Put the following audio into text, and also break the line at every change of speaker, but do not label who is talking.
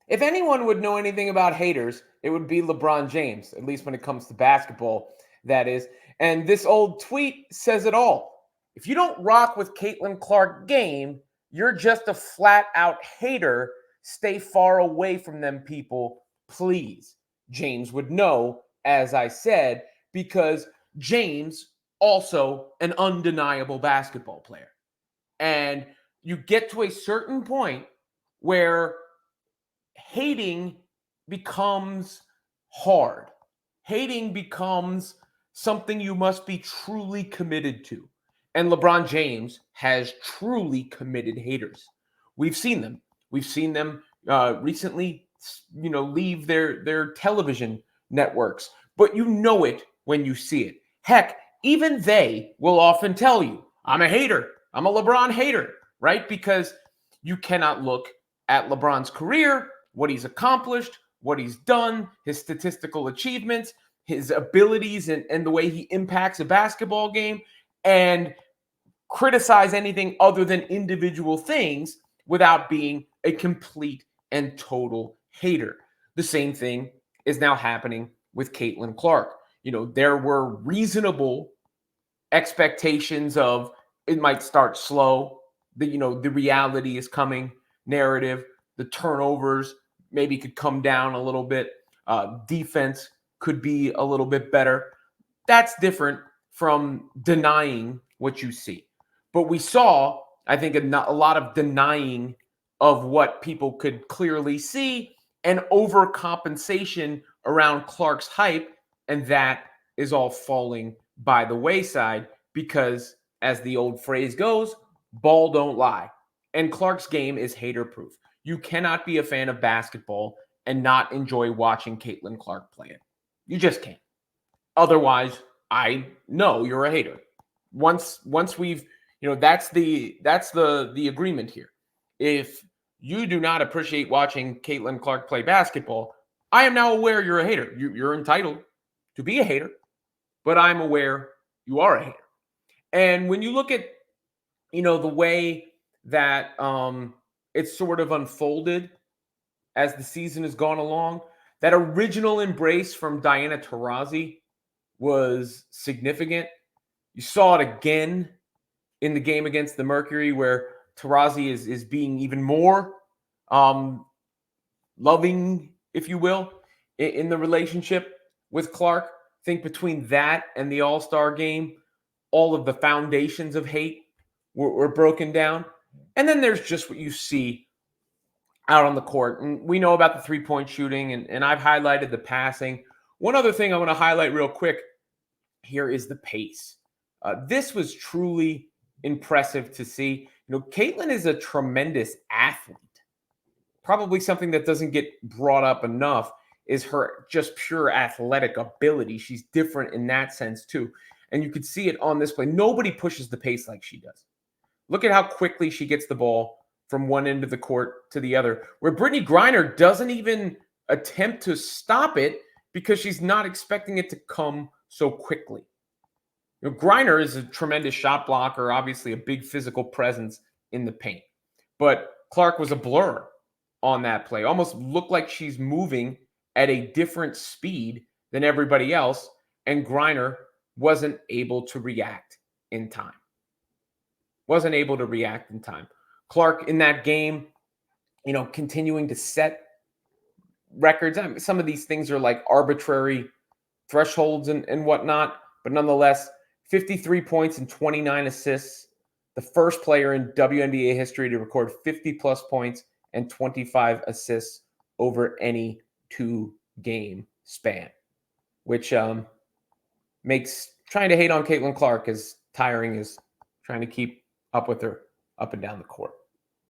If anyone would know anything about haters, it would be LeBron James, at least when it comes to basketball, that is. And this old tweet says it all. If you don't rock with Caitlin Clark game, you're just a flat out hater. Stay far away from them people, please. James would know, as I said, because James also an undeniable basketball player. And you get to a certain point where hating becomes hard. Hating becomes something you must be truly committed to. And LeBron James has truly committed haters. We've seen them. We've seen them recently, leave their television networks. But you know it when you see it. Heck, even they will often tell you, I'm a hater. I'm a LeBron hater, right? Because you cannot look at LeBron's career, what he's accomplished, what he's done, his statistical achievements, his abilities, and the way he impacts a basketball game, and criticize anything other than individual things without being a complete and total hater. The same thing is now happening with Caitlin Clark. There were reasonable expectations of it might start slow. The reality is coming narrative. The turnovers maybe could come down a little bit. Defense could be a little bit better. That's different from denying what you see. But we saw, I think, a lot of denying of what people could clearly see and overcompensation around Clark's hype. And that is all falling by the wayside because, as the old phrase goes, ball don't lie. And Clark's game is hater proof. You cannot be a fan of basketball and not enjoy watching Caitlin Clark play it. You just can't. Otherwise, I know you're a hater. Once we've, that's the agreement here. If you do not appreciate watching Caitlin Clark play basketball, I am now aware you're a hater. You're entitled to be a hater, but I'm aware you are a hater. And when you look at, the way that it's sort of unfolded as the season has gone along, that original embrace from Diana Taurasi was significant. You saw it again in the game against the Mercury, where Taurasi is being even more loving, if you will, in the relationship with Clark. I think between that and the All-Star game, all of the foundations of hate were broken down. And then there's just what you see out on the court. And we know about the three-point shooting, and I've highlighted the passing. One other thing I want to highlight real quick here is the pace. This was truly impressive to see. Caitlin is a tremendous athlete. Probably something that doesn't get brought up enough is her just pure athletic ability. She's different in that sense too. And you could see it on this play. Nobody pushes the pace like she does. Look at how quickly she gets the ball from one end of the court to the other, where Brittany Griner doesn't even attempt to stop it because she's not expecting it to come so quickly. Griner is a tremendous shot blocker, obviously a big physical presence in the paint. But Clark was a blur on that play. Almost looked like she's moving at a different speed than everybody else, and Griner wasn't able to react in time. Clark in that game, continuing to set records. I mean, some of these things are like arbitrary thresholds and whatnot, but nonetheless, 53 points and 29 assists. The first player in WNBA history to record 50-plus points and 25 assists over any two-game span, which makes trying to hate on Caitlin Clark as tiring as trying to keep up with her up and down the court.